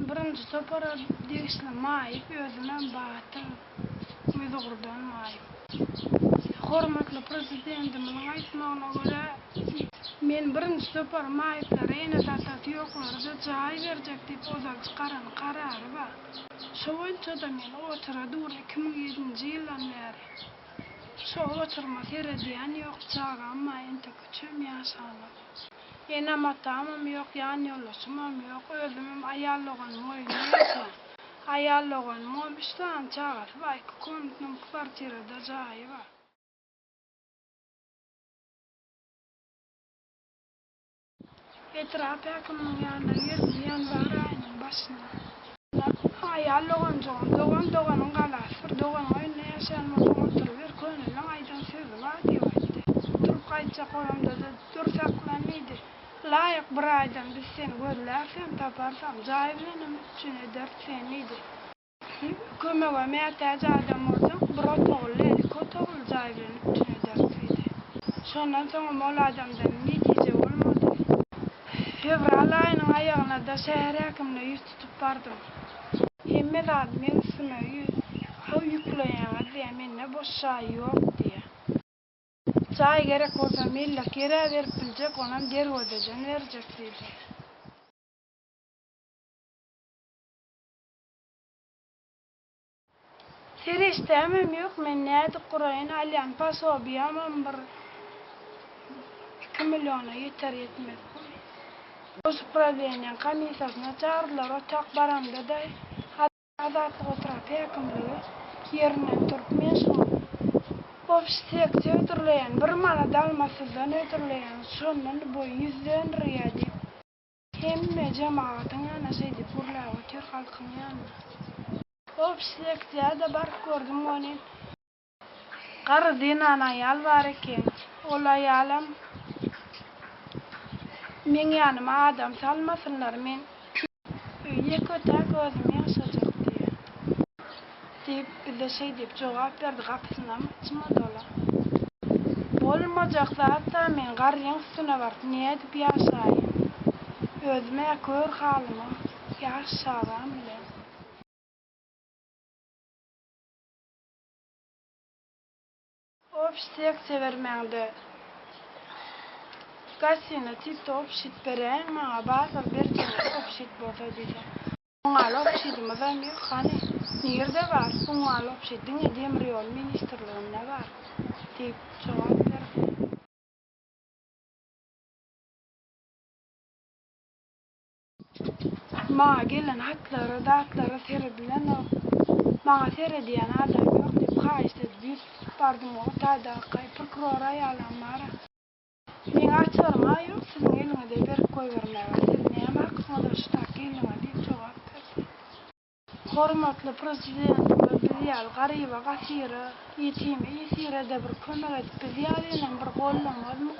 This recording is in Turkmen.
birinci topara degisle maýyp özüme batıl müzgurdan maýyp. Hormatly prezidentimiň aýtmagyna görä men birinci topar maýyplara ene tatat ýoklarga jaý berjek diýip ozak karary bar. Şoňça da men otura durdy 2007-nji ýyldan bäri. Şo oturma terediýän ýok, çagam ente küçüm ýaşanyp. Enam atamam ýok, ýan ýoldaşymam ýok, özümem aýallagan moýnýa. Aýallagan mom işden çagasy baýky komnatyň kwartirada jaýy bar. Etrap häkimiň ýanyna girdi, ýanvar aýynyň başyna. Aýallagan joň, doganyň galasy, bir doganyň öýünde ýaşaýan oturup bir könüliň aýdan sözi bar diýip aýtdy. Turup gaýtjak olamda da dursaklanýdy. Laýyk bir aýdan biz seni gözlärsem taparsam jaý bilenem üçine dert seniydi. Kömege mätäj adam bolsak bir otogul otogul jaý bilen üçine dertiydi. Şondan soň mol adamdan netije bolmady. Fevral aýynyň aýagyna da şäher häkimine ýüz tutup bardym. Hemme zat men üstüme ýükleýän diýe mende boş şaý ýok diýe. Çay gerek bolsa mella kere berip biljek, onam derwozeden berjek diýdi. Serişdämem ýok, men näde guraýyn alýan pasobiyamam bir 2 milliona ýeter ýetmez. Upravleniýa komissiýasyna çağırdylar, otak baramda da Azatlyk oturup häkimligi ýerinden turup men şu obstekde ötürleýän, bir manat almasyndan ötürleýän, şondan boý 100 riýa diýip hemme jemagyň ýanyna şeýdip urlap ötür halkyň ýanyna. Obstekde da baryp gördüm ony. Gary dinan aýal bar eken. Ol aýalam men ýanyma adam salmasynlar, men ýekötek özüm ýaşajak diýip bize şey diýip jogap berdi, gapysyna açmady ola. Bolmajak zatda men garryň üstüne baryp näme diýip ýaşaýyn? Özüme kör halymy ýaşagam bilen. Obstek severmäňde gasyna tipde obşit bereň, maňa bazar berken obşit bolsa diýdi. Oňal obşitimiz ýok, hani nirde bar? Oňal obşitiň demir ýol ministrliginde bar diýip jogap berdi. Maňa gelen hatlara seredilen o. Maňa serediýän adam ýok diýip haýyş edip bardym o tada prokuror aýalam bar. Men açarym ýok, siziň eliňizde berip goýbermäge. Siz näme hakyňyzda şu tak eliňe diýip jogap berdi. Hormatly prezidentimiz ýaly garyba gasyry, ýetime ýesire de bir kömek edip biz ýalynyň bir gollamadymy?